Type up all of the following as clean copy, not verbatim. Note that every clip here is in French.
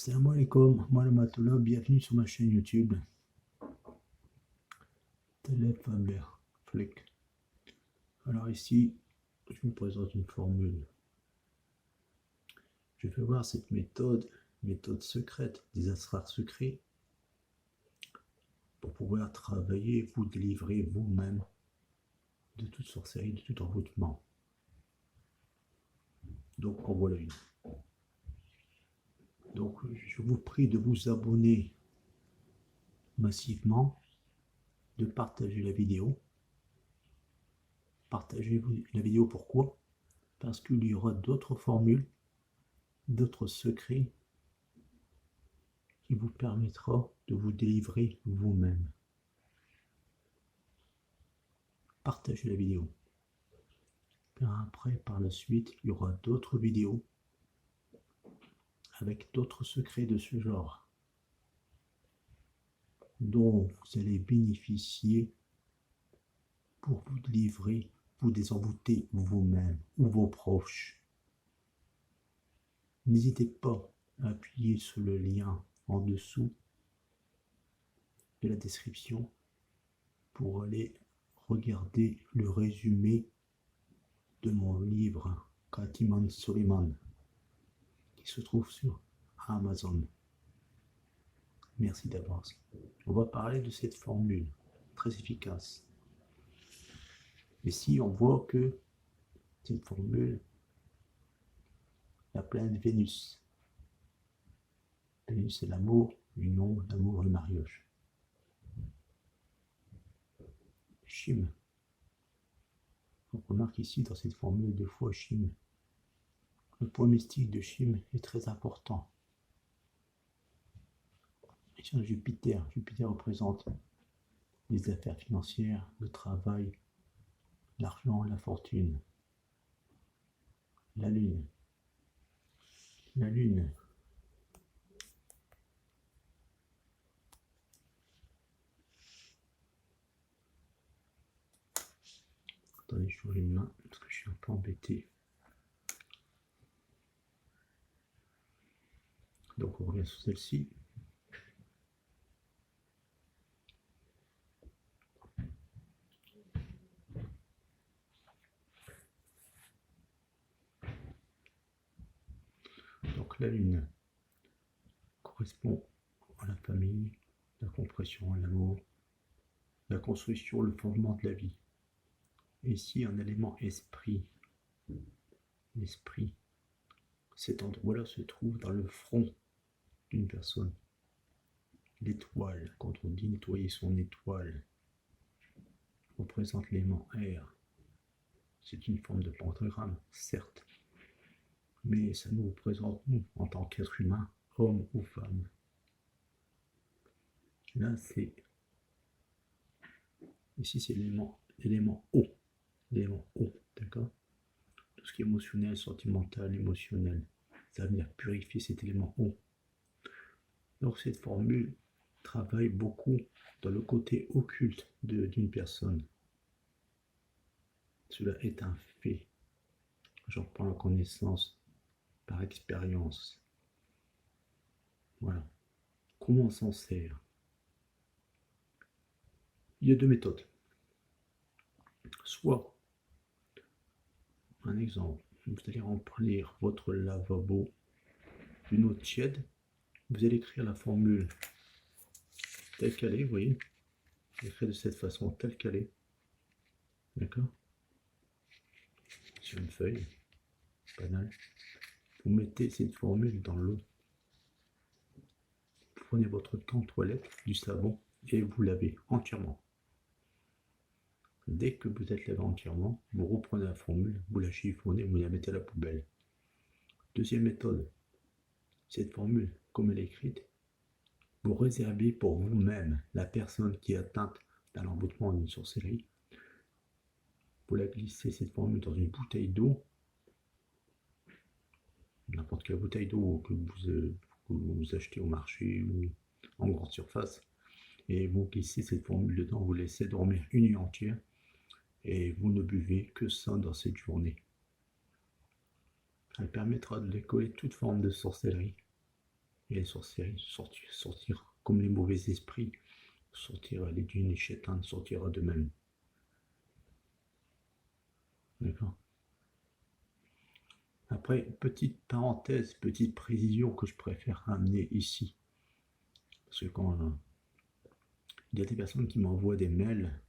Salam alaikum, moi le Matola, bienvenue sur ma chaîne YouTube. Faber Flick. Alors ici, je vous présente une formule. Je vais voir cette méthode secrète, des asrars secrets, pour pouvoir travailler, vous délivrer vous-même de toute sorcellerie, de tout envoûtement. Donc en voilà une. Donc je vous prie de vous abonner massivement, de partager la vidéo. Partagez la vidéo, pourquoi? Parce qu'il y aura d'autres formules, d'autres secrets qui vous permettra de vous délivrer vous-même. Partagez la vidéo. Car après, par la suite, il y aura d'autres vidéos avec d'autres secrets de ce genre dont vous allez bénéficier pour vous délivrer, vous désembouter vous-même ou vos proches. N'hésitez pas à appuyer sur le lien en dessous de la description pour aller regarder le résumé de mon livre Katiman Soliman qui se trouve sur Amazon. Merci d'avance. On va parler de cette formule très efficace. Ici, on voit que cette formule, la planète Vénus. Vénus, c'est l'amour, l'union, l'amour, le mariage. Chim. On remarque ici dans cette formule deux fois Chim. Le point mystique de Chim est très important. Ici, on a Jupiter. Jupiter représente les affaires financières, le travail, l'argent, la fortune. La Lune. La Lune. Attendez, je ouvre une main parce que je suis un peu embêté. Donc on revient sur celle-ci. Donc la Lune correspond à la famille, la compression, l'amour, la construction, le fondement de la vie. Et ici un élément esprit. L'esprit. Cet endroit-là se trouve dans le front d'une personne. L'étoile, quand on dit nettoyer son étoile, représente l'élément air. C'est une forme de pentagramme, certes, mais ça nous représente, nous, en tant qu'être humain, homme ou femme. Là, c'est... Ici, c'est l'élément eau. L'élément eau, d'accord? Tout ce qui est émotionnel, sentimental, émotionnel. Ça va venir purifier cet élément eau. Donc, cette formule travaille beaucoup dans le côté occulte d'une personne. Cela est un fait. J'en prends la connaissance par expérience. Voilà. Comment on s'en sert? Il y a deux méthodes. Soit, un exemple, vous allez remplir votre lavabo d'une eau tiède, vous allez écrire la formule telle qu'elle est, vous voyez, écrire de cette façon telle qu'elle est, d'accord, sur une feuille, banale. Vous mettez cette formule dans l'eau. Prenez votre temps toilette, du savon et vous lavez entièrement. Dès que vous êtes lavé entièrement, vous reprenez la formule, vous la chiffonnez, vous la mettez à la poubelle. Deuxième méthode, cette formule, comme elle est écrite, vous réservez pour vous-même la personne qui est atteinte d'un emboutement, d'une sorcellerie. Vous la glissez, cette formule, dans une bouteille d'eau, n'importe quelle bouteille d'eau que vous achetez au marché ou en grande surface, et vous glissez cette formule dedans, vous laissez dormir une nuit entière, et vous ne buvez que ça dans cette journée. Elle permettra de décoller toute forme de sorcellerie Et les sorcières sortir comme les mauvais esprits, sortira les djinns et chétans sortira d'eux-mêmes. D'accord. Après, petite parenthèse, petite précision que je préfère amener ici. Parce que quand il y a des personnes qui m'envoient des mails,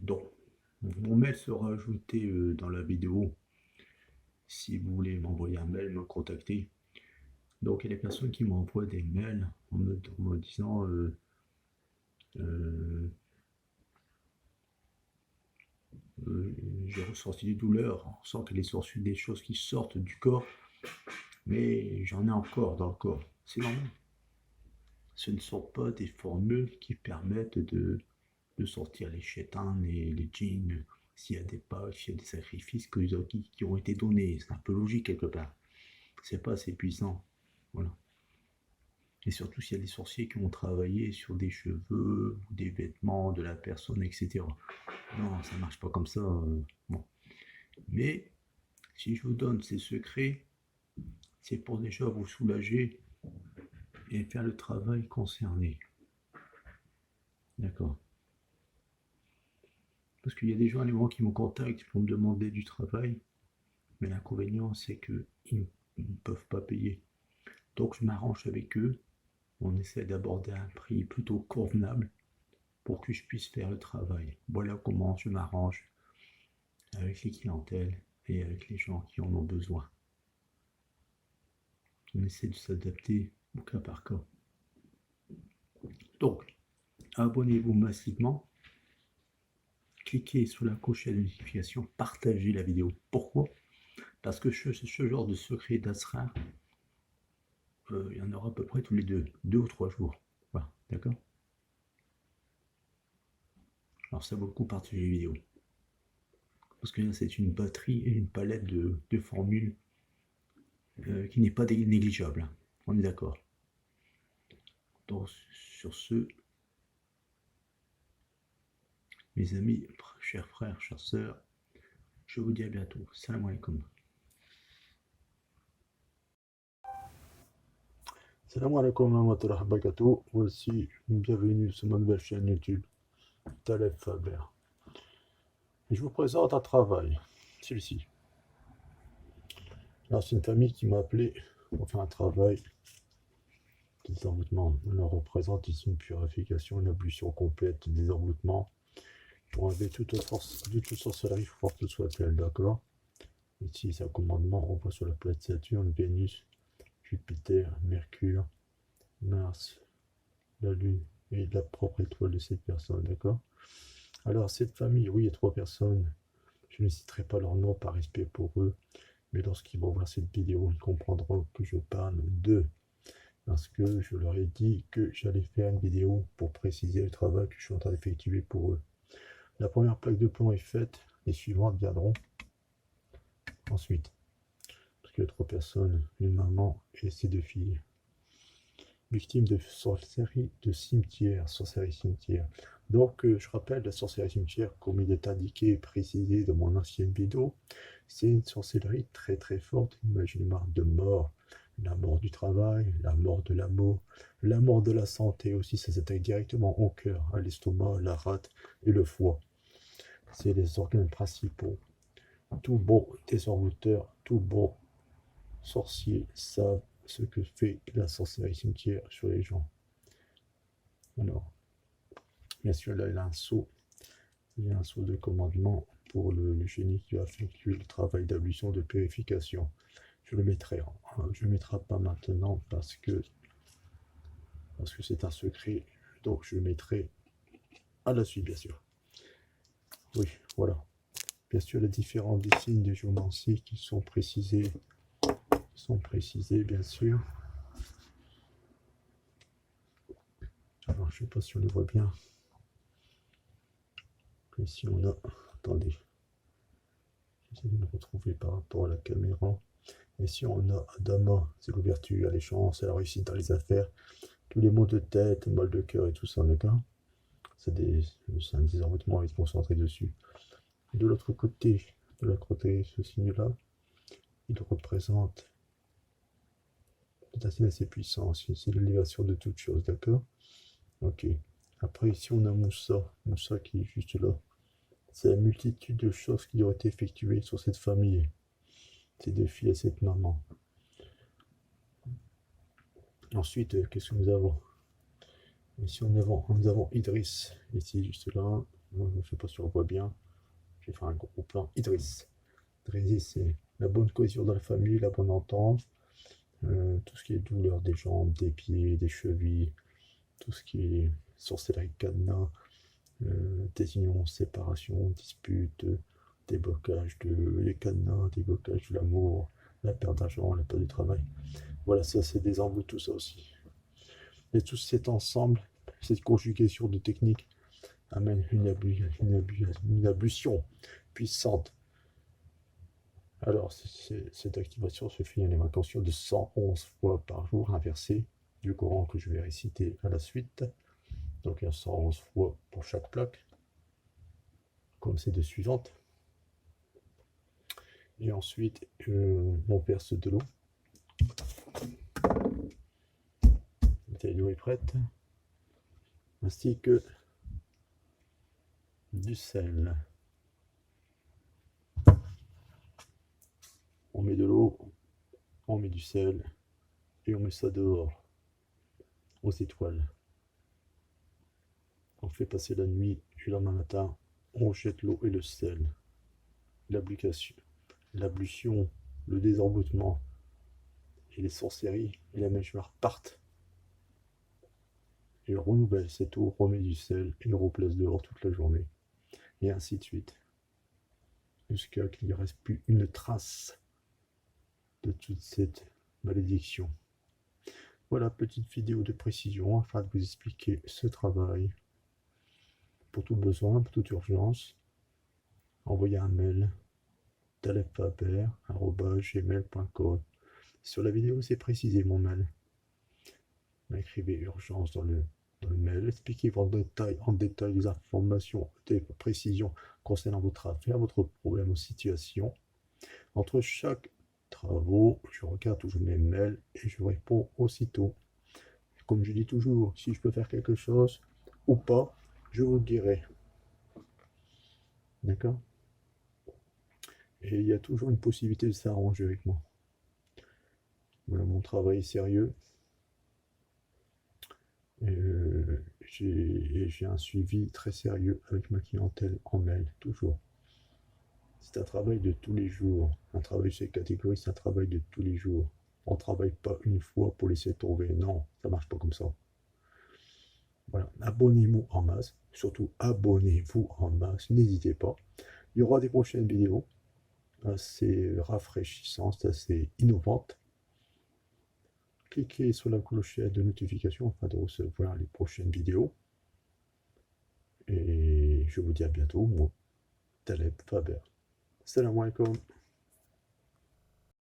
donc mon mail sera ajouté dans la vidéo. Si vous voulez m'envoyer un mail, me contacter. Donc il y a des personnes qui m'envoient des mails en me disant j'ai ressenti des douleurs, on sent qu'il est des choses qui sortent du corps, mais j'en ai encore dans le corps. C'est normal. Ce ne sont pas des formules qui permettent de sortir les chétans et les djinns. S'il y a des pages, s'il y a des sacrifices qui ont été donnés, c'est un peu logique quelque part. C'est pas assez puissant. Voilà. Et surtout s'il y a des sorciers qui ont travaillé sur des cheveux, ou des vêtements de la personne, etc. Non, ça marche pas comme ça. Bon. Mais si je vous donne ces secrets, c'est pour déjà vous soulager et faire le travail concerné. D'accord. Parce qu'il y a des gens à l'époque qui me contactent pour me demander du travail, mais l'inconvénient c'est qu'ils ne peuvent pas payer. Donc je m'arrange avec eux, on essaie d'aborder un prix plutôt convenable pour que je puisse faire le travail. Voilà comment je m'arrange avec les clientèles et avec les gens qui en ont besoin. On essaie de s'adapter au cas par cas. Donc, abonnez-vous massivement, cliquez sur la cloche de notification, partagez la vidéo. Pourquoi? Parce que ce genre de secret d'Asrar, il y en aura à peu près tous les 2 ou 3 jours. Voilà, d'accord? Alors ça vaut le coup de partager les vidéos. Parce que là, c'est une batterie et une palette de formules qui n'est pas négligeable. Hein. On est d'accord. Donc, sur ce, mes amis, chers frères, chères sœurs, je vous dis à bientôt. Salam alaikum. Salam alaikum wa rahmatullahi wa barakatuh. Voici une bienvenue sur ma nouvelle chaîne YouTube, Taleb Faber. Je vous présente un travail, celui-ci. Alors, c'est une famille qui m'a appelé pour faire un travail de désenvoûtement. On leur représente ici une purification, une ablution complète, des envoûtements pour enlever toute sorcellerie forte soit-elle, d'accord? Ici, c'est un commandement, on voit sur la planète Saturne, Vénus, Jupiter, Mercure, Mars, la Lune et la propre étoile de cette personne, d'accord? Alors, cette famille, oui, il y a 3 personnes. Je ne citerai pas leur nom par respect pour eux, mais lorsqu'ils vont voir cette vidéo, ils comprendront que je parle d'eux. Parce que je leur ai dit que j'allais faire une vidéo pour préciser le travail que je suis en train d'effectuer pour eux. La première plaque de plomb est faite, les suivantes viendront ensuite. Parce qu'il y a 3 personnes, une maman et ses 2 filles. Victimes de sorcellerie de cimetière, sorcellerie cimetière. Donc, je rappelle, la sorcellerie cimetière, comme il est indiqué et précisé dans mon ancienne vidéo, c'est une sorcellerie très très forte, une marque de mort. La mort du travail, la mort de l'amour, la mort de la santé aussi, ça s'attaque directement au cœur, à l'estomac, la rate et le foie. C'est les organes principaux. Tout bon désenvoûteur, tout bon sorcier savent ce que fait la sorcellerie cimetière sur les gens. Alors, bien sûr, là, il y a un sceau de commandement pour le génie qui va effectuer le travail d'ablution de purification. Je le mettrai, je ne le mettrai pas maintenant parce que c'est un secret, donc je le mettrai à la suite, bien sûr. Oui, voilà. Bien sûr, les différents signes de géomancie qui sont précisés, bien sûr. Alors, je ne sais pas si on les voit bien. Ici, on a... Attendez. J'essaie de me retrouver par rapport à la caméra. Ici, on a Adama, c'est l'ouverture, les chances, la réussite dans les affaires. Tous les maux de tête, mal de cœur et tout ça, d'accord? C'est un désenvoûtement, on va se concentrer dessus. Et de l'autre côté, ce signe-là, il représente assez puissant aussi. C'est l'élévation de toutes choses, d'accord? Ok. Après, ici, on a Moussa. Moussa qui est juste là. C'est la multitude de choses qui ont été effectuées sur cette famille. Ces deux filles et cette maman. Ensuite, qu'est-ce que nous avons? Ici, nous avons Idriss. Ici, juste là. Je ne sais pas si on voit bien. Je vais faire un gros plan. Idriss. Idriss, c'est la bonne cohésion dans la famille, la bonne entente. Tout ce qui est douleur des jambes, des pieds, des chevilles. Tout ce qui est sorcellerie, cadenas. Désunion, séparation, dispute, déblocage les cadenas, déblocage de l'amour, la perte d'argent, la perte du travail. Voilà, ça c'est des embouts, tout ça aussi. Et tout cet ensemble, cette conjugaison de techniques amène une ablution puissante. Alors, cette activation se fait en intention de 111 fois par jour, un verset du Coran que je vais réciter à la suite. Donc, il y a 111 fois pour chaque plaque, comme ces deux suivantes. Et ensuite, on verse de l'eau. La bouteille d'eau est prête. Ainsi que du sel. On met de l'eau, on met du sel et on met ça dehors, aux étoiles. On fait passer la nuit et le lendemain matin, on jette l'eau et le sel. L'ablution, le désemboutement et les sorcelleries et la magie noire partent. Et on renouvelle cette eau, remet du sel et le replace dehors toute la journée. Et ainsi de suite. Jusqu'à qu'il ne reste plus une trace de toute cette malédiction. Voilà, petite vidéo de précision afin de vous expliquer ce travail. Pour tout besoin, pour toute urgence, envoyez un mail talebfaber@gmail.com. Sur la vidéo, c'est précisé mon mail. Écrivez urgence dans le mail, expliquez en détail les informations, des précisions concernant votre affaire, votre problème ou situation. Entre chaque travaux, je regarde toujours mes mails et je réponds aussitôt. Comme je dis toujours, si je peux faire quelque chose ou pas, je vous le dirai. D'accord? Et il y a toujours une possibilité de s'arranger avec moi. Voilà, mon travail est sérieux. J'ai un suivi très sérieux avec ma clientèle en mail, toujours. C'est un travail de tous les jours. Un travail chez catégorie, c'est un travail de tous les jours. On ne travaille pas une fois pour laisser tomber. Non, ça ne marche pas comme ça. Voilà, abonnez-vous en masse. Surtout, abonnez-vous en masse. N'hésitez pas. Il y aura des prochaines vidéos assez rafraîchissantes, assez innovantes. Cliquez sur la clochette de notification afin de recevoir les prochaines vidéos. Et je vous dis à bientôt, moi, Taleb Faber. Salam alaikum.